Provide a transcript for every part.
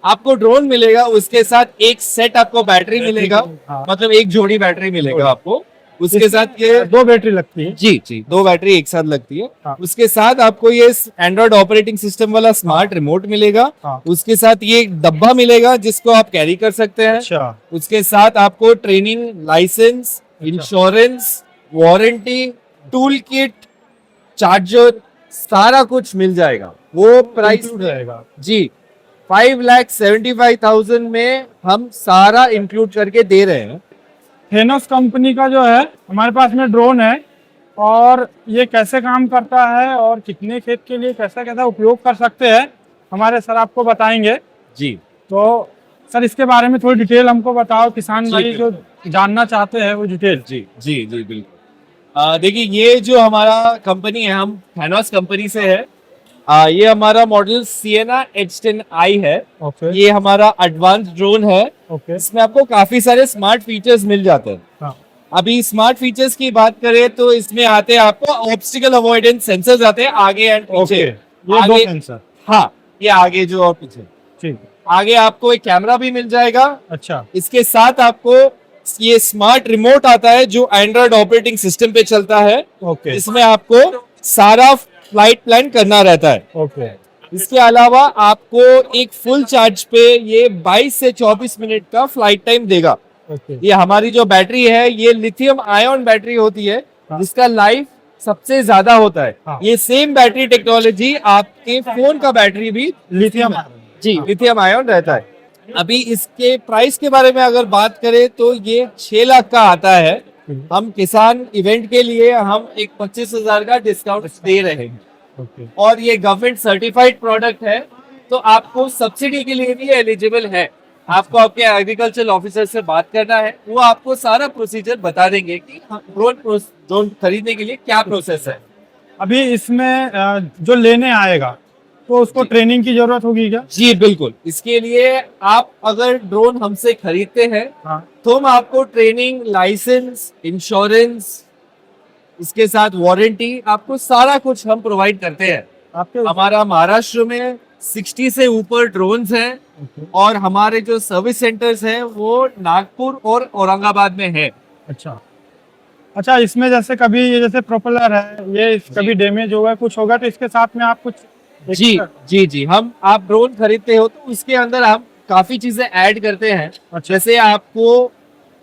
आपको ड्रोन मिलेगा, उसके साथ एक सेट आपको बैटरी मिलेगा। हाँ। मतलब एक जोड़ी बैटरी मिलेगा आपको। उसके साथ ये दो बैटरी लगती है। जी जी, दो बैटरी एक साथ लगती है। हाँ। उसके साथ आपको ये एंड्रॉइड ऑपरेटिंग सिस्टम वाला स्मार्ट रिमोट मिलेगा। हाँ। उसके साथ ये एक डब्बा मिलेगा जिसको आप कैरी कर सकते हैं। अच्छा। उसके साथ आपको training licence, insurance, warranty, tool kit, charger, सारा कुछ मिल जाएगा। वो प्राइस इंक्लूड रहेगा। जी 5,75,000 में हम सारा इंक्लूड करके दे रहे हैं। थेनोस कंपनी का जो है हमारे पास में ड्रोन है, और ये कैसे काम करता है और कितने खेत के लिए कैसा कैसा उपयोग कर सकते हैं हमारे सर आपको बताएंगे। जी तो सर इसके बारे में थोड़ी डिटेल हमको बताओ, किसान जी, भाई जो जानना चाहते हैं वो डिटेल। जी जी जी बिल्कुल। देखिए, ये जो हमारा कंपनी है, हम थैनोस कंपनी से है। ये हमारा मॉडल सिएना H10i है। ओके। ये हमारा एडवांस ड्रोन है। ओके। इसमें आपको काफी सारे स्मार्ट फीचर्स मिल जाते हैं। हाँ। अभी स्मार्ट फीचर्स की बात करें तो इसमें आते हैं आपको ऑब्स्टिकल अवॉइडेंस सेंसर्स आते हैं आगे एंड ओके, पीछे। ये दो आगे, सेंसर। हाँ, ये आगे जो और पीछे। ठीक। आगे आपको एक कैमरा भी मिल जाएगा। अच्छा। इसके साथ आपको ये स्मार्ट रिमोट आता है जो एंड्रॉइड ऑपरेटिंग सिस्टम पे चलता है। ओके। इसमें आपको सारा फ्लाइट प्लान करना रहता है। ओके। इसके अलावा आपको एक फुल चार्ज पे ये 22 से 24 मिनट का फ्लाइट टाइम देगा। ओके। ये हमारी जो बैटरी है ये लिथियम आयन बैटरी होती है, हाँ। जिसका लाइफ सबसे ज्यादा होता है। हाँ। ये सेम बैटरी टेक्नोलॉजी आपके फोन का बैटरी भी लिथियम। जी लिथियम आयन रहता है। अभी इसके प्राइस के बारे में अगर बात करें तो ये 6 लाख का आता है। हम किसान इवेंट के लिए हम एक 25,000 का डिस्काउंट दे रहे हैं। ओके। और ये गवर्नमेंट सर्टिफाइड प्रोडक्ट है, तो आपको सब्सिडी के लिए भी एलिजिबल है। आपको आपके एग्रीकल्चर ऑफिसर से बात करना है, वो आपको सारा प्रोसीजर बता देंगे कि ड्रोन खरीदने के लिए क्या प्रोसेस है। अभी इसमें जो लेने आएगा तो उसको ट्रेनिंग की जरूरत होगी क्या? जी बिल्कुल। इसके लिए आप अगर ड्रोन हमसे खरीदते हैं हाँ। तो हम आपको ट्रेनिंग, लाइसेंस, इंश्योरेंस, इसके साथ वारंटी, आपको सारा कुछ हम प्रोवाइड करते हैं। आपके हमारा महाराष्ट्र में 60 से ऊपर ड्रोन्स हैं। ओके। और हमारे जो सर्विस सेंटर्स हैं वो नागपुर और औरंगाबाद में है। अच्छा। अच्छा, इसमें जैसे कभी ये जैसे प्रोपेलर है, ये कभी डैमेज होगा कुछ होगा तो इसके साथ में आप कुछ जी जी जी, हम आप ड्रोन खरीदते हो तो इसके अंदर हम काफी चीजें ऐड करते हैं। अच्छा। जैसे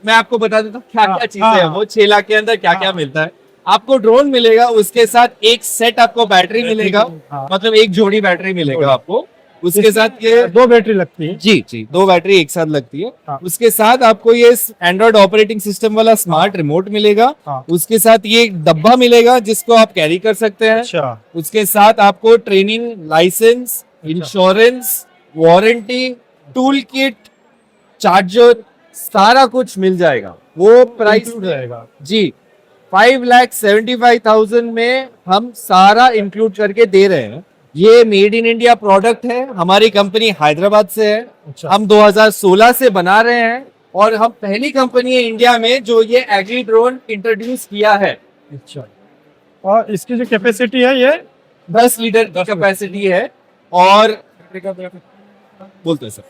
मैं आपको बता देता हूँ क्या क्या चीजें हैं। वो 6 लाख के अंदर क्या क्या मिलता है। आपको ड्रोन मिलेगा, उसके साथ एक सेट आपको बैटरी मिलेगा। हाँ। मतलब एक जोड़ी बैटरी मिलेगा आपको। उसके साथ ये दो बैटरी लगती है। जी जी, दो बैटरी एक साथ लगती है। हाँ। उसके साथ आपको ये एंड्रॉइड ऑपरेटिंग सिस्टम वाला स्मार्ट रिमोट मिलेगा। हाँ। उसके साथ ये एक डब्बा मिलेगा जिसको आप कैरी कर सकते हैं। अच्छा। उसके साथ आपको training licence, insurance, warranty, tool kit, charger, सारा कुछ मिल जाएगा। वो प्राइस इंक्लूड रहेगा। जी 5,75,000 में हम सारा इंक्लूड करके दे रहे हैं। ये मेड इन इंडिया प्रोडक्ट है। हमारी कंपनी हैदराबाद से है। अच्छा। हम 2016 से बना रहे हैं और हम पहली कंपनी है इंडिया में जो ये एग्री ड्रोन इंट्रोड्यूस किया है। अच्छा। और इसकी जो कैपेसिटी है ये 10 लीटर की कैपेसिटी है। और बोलते हैं सर,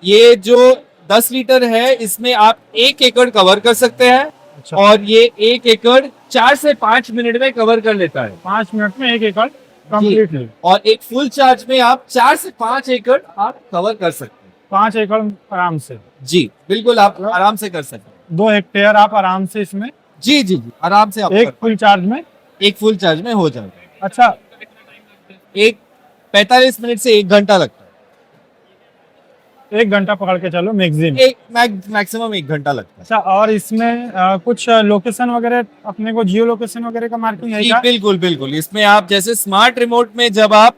ये जो 10 लीटर है इसमें आप 1 एकड़ कवर कर सकते हैं। अच्छा। और ये 1 एकड़ 4 से 5 मिनट में कवर कर लेता है। 5 मिनट में 1 एकड़ कंप्लीटली। और एक फुल चार्ज में आप 4 से 5 एकड़ आप कवर कर सकते हैं। 5 एकड़ आराम से। जी बिल्कुल, आप आराम से कर सकते हैं। 2 हेक्टेयर आप आराम से इसमें जी जी जी, आराम से आप एक फुल चार्ज में। एक फुल चार्ज में हो जाएगा। अच्छा। एक 45 मिनट से 1 घंटा लगता है। 1 घंटा पकड़ के चलो मैक्सिमम। मैक्सिमम 1 घंटा लगता है। अच्छा, और इसमें कुछ लोकेशन वगैरह अपने को जियो लोकेशन वगैरह का मार्किंग है जी क्या? बिल्कुल बिल्कुल। इसमें आप जैसे स्मार्ट रिमोट में जब आप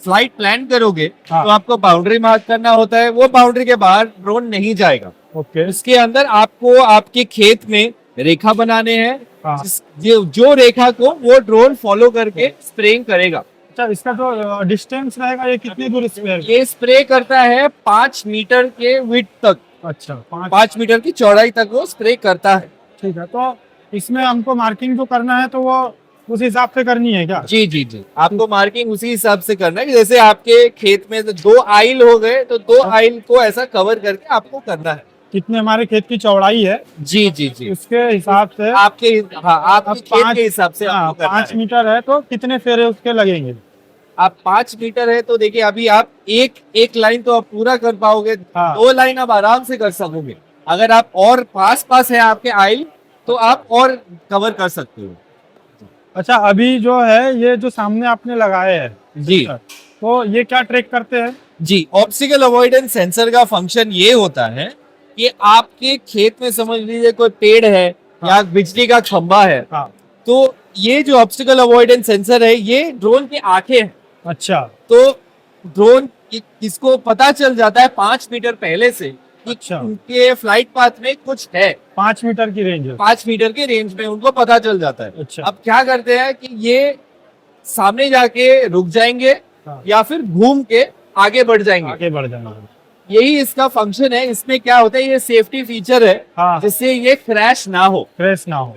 फ्लाइट प्लान करोगे हाँ। तो आपको बाउंड्री मार्क करना होता है। वो बाउंड्री के बाहर ड्रोन नहीं जाएगा। ओके। इसके अंदर आपको आपके खेत में रेखा बनाने हैं। हाँ। जो रेखा को वो ड्रोन फॉलो करके स्प्रेइंग करेगा। अच्छा, इसका जो डिस्टेंस रहेगा ये कितनी दूर स्प्रे? ये स्प्रे करता है 5 मीटर के विड्थ तक। अच्छा, 5 मीटर की चौड़ाई तक वो स्प्रे करता है। ठीक है। तो इसमें हमको मार्किंग जो करना है तो वो उस हिसाब से करनी है क्या? जी जी जी, आपको मार्किंग उसी हिसाब से करना है कि जैसे आपके खेत में तो 2 आइल हो गए तो 2 आइल को ऐसा कवर करके आपको करना है। कितने हमारे खेत की चौड़ाई है जी जी जी, उसके हिसाब से आपके, हाँ, आपके अब खेत के हिसाब से आपको करना 5 है। मीटर है तो कितने फेरे उसके लगेंगे? आप 5 मीटर है तो देखिए अभी आप एक एक लाइन तो आप पूरा कर पाओगे, हाँ। 2 लाइन आप आराम से कर सकोगे। अगर आप और पास पास है आपके आइल तो आप और कवर कर सकते हो। अच्छा, अभी जो है ये जो सामने आपने लगाए हैं जी तो ये क्या ट्रैक करते हैं? जी, ऑब्स्टिकल अवॉइडेंस सेंसर का फंक्शन ये होता है कि आपके खेत में समझ लीजिए कोई पेड़ है या बिजली का खंभा है, हाँ। तो ये जो ऑब्स्टिकल अवॉइडेंस सेंसर है ये ड्रोन की आंखें हैं। अच्छा। तो ड्रोन किसको पता चल जाता है 5 मीटर पहले से कि अच्छा। उनके फ्लाइट पाथ में कुछ है। 5 मीटर की रेंज है। 5 मीटर के रेंज में उनको पता चल जाता है। अच्छा। अब क्या करते हैं कि ये सामने जाके रुक जाएंगे हाँ। या फिर घूम के आगे बढ़ जाएंगे। आगे बढ़ जाना। यही इसका फंक्शन है। इसमें क्या होता है, ये सेफ्टी फीचर है हाँ। जिससे ये क्रैश ना हो। क्रैश ना हो।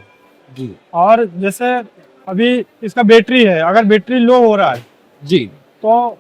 जी और जैसे अभी इसका बैटरी है, अगर बैटरी लो हो रहा है जी, तो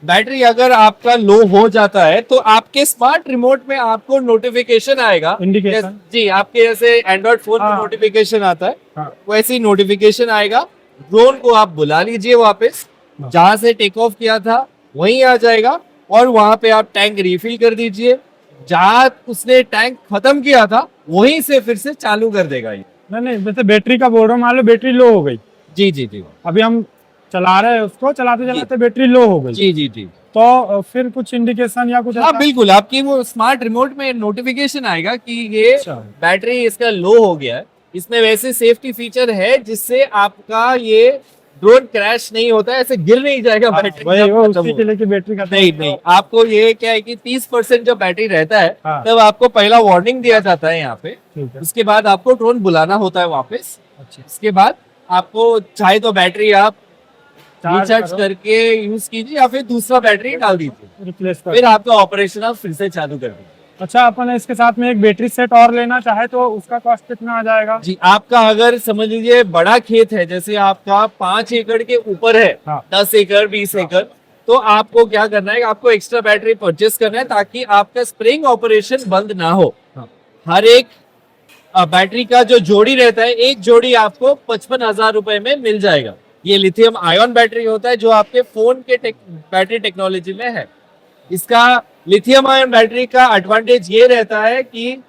बैटरी अगर आपका लो हो जाता है तो आपके स्मार्ट रिमोट में आपको नोटिफिकेशन आएगा। इंडिकेशन। जी, आपके जैसे एंड्रॉइड फोन में हाँ। नोटिफिकेशन आता है हाँ। वैसे ही नोटिफिकेशन आएगा। ड्रोन को आप बुला लीजिए वापस, हाँ। जहां से टेक ऑफ किया था वहीं आ जाएगा और वहां पे आप टैंक रिफिल कर दीजिए। जहां उसने टैंक खत्म किया था वहीं से फिर से चालू कर देगा ये। नहीं, जैसे बैटरी का बोल रहा हूँ, मान लो बैटरी लो हो गई, जी जी जी अभी हम चला रहे हैं उसको, चलाते चलाते बैटरी लो हो गई, जी जी जी, तो फिर कुछ इंडिकेशन या कुछ हाँ ऐसा? बिल्कुल, आपकी वो स्मार्ट रिमोट में नोटिफिकेशन आएगा कि ये अच्छा। बैटरी इसका लो हो गया है। इसमें वैसे सेफ्टी फीचर है जिससे आपका ये ड्रोन क्रैश नहीं होता है, ऐसे गिर नहीं जाएगा हाँ, बैटरी। वही जब वो खत्म उसी हो। के लिए कि बैटरी का नहीं नहीं, आपको ये क्या है कि 30% जब बैटरी रहता है हाँ। तब आपको पहला वार्निंग दिया जाता है यहाँ पे। ठीक है। उसके बाद आपको ड्रोन बुलाना होता है वापस। अच्छा। उसके बाद आपको चाहे तो बैटरी आप चार्ज रिचार्ज करो। करके यूज कीजिए या फिर दूसरा बैटरी डाल दीजिए, रिप्लेस कर। फिर आपका ऑपरेशन आप फिर से चालू कर दीजिए। अच्छा, अपन इसके साथ में एक बैटरी सेट और लेना चाहे तो उसका कॉस्ट कितना आ जाएगा? जी, आपका अगर समझ लीजिए बड़ा खेत है, जैसे आपका 5 एकड़ के ऊपर है, हाँ। 10 एकड़ 20 एकड़, तो आपको क्या करना है, आपको एक्स्ट्रा बैटरी परचेस करना है ताकि आपका स्प्रिंग ऑपरेशन बंद ना हो। हाँ। हर एक बैटरी का जो जोड़ी रहता है, एक जोड़ी आपको 55,000 रुपए में मिल जाएगा। ये लिथियम आयन बैटरी होता है जो आपके फोन के बैटरी टेक्नोलॉजी में है। इसका लिथियम आयन बैटरी का एडवांटेज ये रहता है कि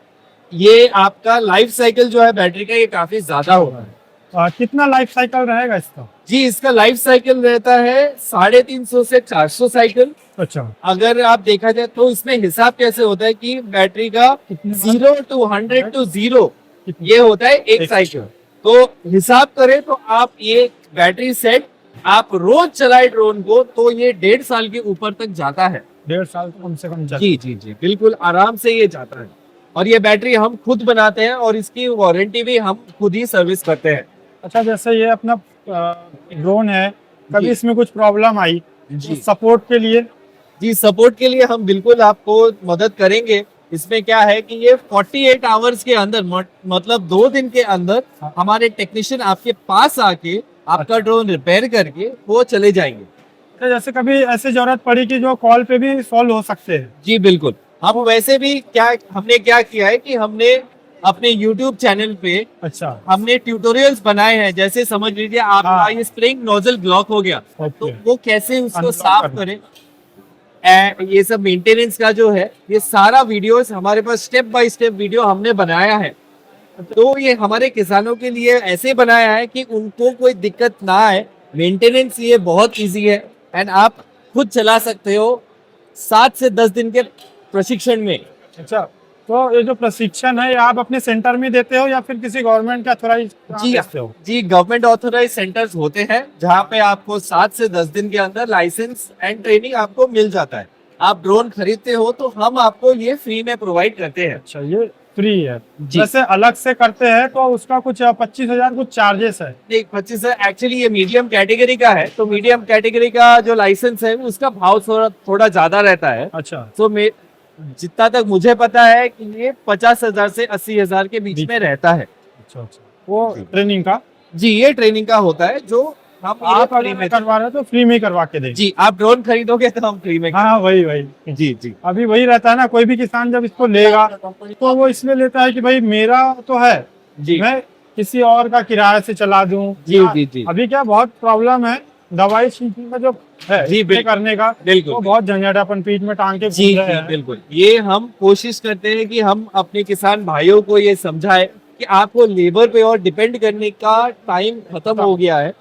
ये आपका लाइफ साइकिल जो है बैटरी का, ये काफी ज्यादा होगा है। कितना लाइफ साइकिल रहेगा इसका? जी, इसका लाइफ साइकिल रहता है 350 से 400 साइकिल। अच्छा। अगर आप देखा जाए तो इसमें हिसाब कैसे होता है कि बैटरी का कितने 0 to 100 to 0 ये होता है एक एक साइकिल। तो हिसाब करें तो आप ये बैटरी सेट आप रोज चलाए ड्रोन को तो ये 1.5 साल के ऊपर तक जाता है। 1.5 साल तो कम से कम चले। जी जी जी, बिल्कुल आराम से ये जाता है। और ये बैटरी हम खुद बनाते हैं और इसकी वारंटी भी हम खुद ही सर्विस करते हैं। अच्छा, जैसे ये अपना ड्रोन है, कभी जी। इसमें कुछ प्रॉब्लम आई जी। सपोर्ट के लिए? जी, सपोर्ट के लिए हम बिल्कुल आपको मदद करेंगे। इसमें क्या है कि ये 48 आवर्स के अंदर मतलब 2 दिन के अंदर हाँ। हमारे टेक्नीशियन आपके पास आके आपका अच्छा। ड्रोन रिपेयर करके वो चले जाएंगे। तो जैसे कभी ऐसे जरूरत पड़ी कि जो कॉल पे भी सॉल्व हो सकते हैं? जी बिल्कुल, हम वैसे भी हमने क्या किया है कि हमने अपने YouTube चैनल पे अच्छा। हमने ट्यूटोरियल्स बनाए हैं। जैसे समझ लीजिए आपका हाँ। ये स्प्रिंग नोजल ब्लॉक हो गया ओके। तो वो कैसे उसको अनब्लॉक साफ करना। करें, ये सब मेंटेनेंस का जो है ये सारा वीडियोस हमारे पास स्टेप बाय स्टेप वीडियो हमने बनाया है। तो ये हमारे किसानों के लिए ऐसे बनाया है कि उनको कोई दिक्कत ना आए। मेंटेनेंस ये बहुत इजी है एंड आप खुद चला सकते हो 7 से 10 दिन के प्रशिक्षण में। अच्छा, तो ये जो प्रशिक्षण है ये आप अपने सेंटर में देते हो या फिर किसी गवर्नमेंट का अथॉराइज जी देते हो? जी, गवर्नमेंट ऑथोराइज सेंटर्स होते हैं जहाँ पे आपको 7 से 10 दिन के अंदर लाइसेंस एंड ट्रेनिंग आपको मिल जाता है। आप ड्रोन खरीदते हो तो हम आपको ये फ्री में प्रोवाइड करते हैं। अच्छा, ये फ्री है। जी। जैसे अलग से करते हैं तो उसका कुछ 25,000 कुछ चार्जेस है? नहीं, 25 एक्चुअली ये मीडियम कैटेगरी का है, तो मीडियम कैटेगरी का जो लाइसेंस है उसका भाव थोड़ा ज्यादा रहता है। अच्छा। तो जितना तक मुझे पता है कि ये 50,000 से 80,000 के बीच में रहता है। अच्छा। वो ट्रेनिंग का? जी ये ट्रेनिंग का होता है जो हम ये आप फ्री अगर में करवा रहे हो तो फ्री में ही करवा के देंगे। जी आप ड्रोन खरीदोगे तो हम फ्री में हाँ वही वही जी जी अभी वही रहता है ना, कोई भी किसान जब इसको लेगा तो वो इसलिए लेता है कि भाई मेरा तो है, जी मैं किसी और का किराए से चला दूं। जी या जी जी अभी क्या बहुत प्रॉब्लम है दवाई सींचने का जो है जी, स्प्रे बिल्कुल। करने का, बिल्कुल। वो बहुत झंझट है, अपन पीठ में टांग के जी घूम रहे जी हैं। बिल्कुल ये हम कोशिश करते हैं कि हम अपने किसान भाइयों को ये समझाएं कि आपको लेबर पे और डिपेंड करने का टाइम खत्म हो गया है।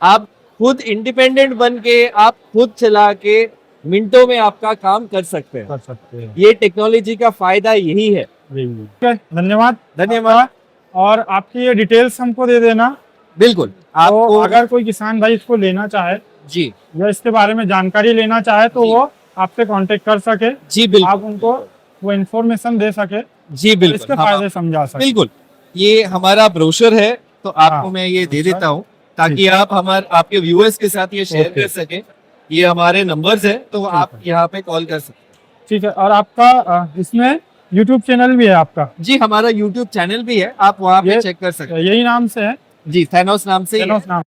आप खुद इंडिपेंडेंट बन के आप खुद चला के मिनटों में आपका काम कर सकते हैं। कर सकते हैं। ये टेक्नोलॉजी का फायदा यही है। ठीक है, धन्यवाद। धन्यवाद। और आपकी ये डिटेल्स हमको दे देना, बिल्कुल तो आपको अगर कोई किसान भाई इसको लेना चाहे जी या इसके बारे में जानकारी लेना चाहे तो जी। वो आपसे कांटेक्ट कर सके, जी बिल्कुल आप उनको वो इन्फॉर्मेशन दे सके, जी इसके बिल्कुल फायदे समझा सके। बिल्कुल ये हमारा ब्रोशर है तो आपको हाँ। मैं ये दे देता हूँ ताकि आप हमारे आपके व्यूअर्स के साथ ये शेयर ओके। कर सके। ये हमारे नंबर्स है तो आप है। यहाँ पे कॉल कर सकते ठीक है, और आपका इसमें यूट्यूब चैनल भी है आपका, हैं। जी हमारा यूट्यूब चैनल भी है आप वहाँ पे ये- चेक कर सकते यही नाम से है, हैं। जी थैनोस नाम से ही है। थैनोस नाम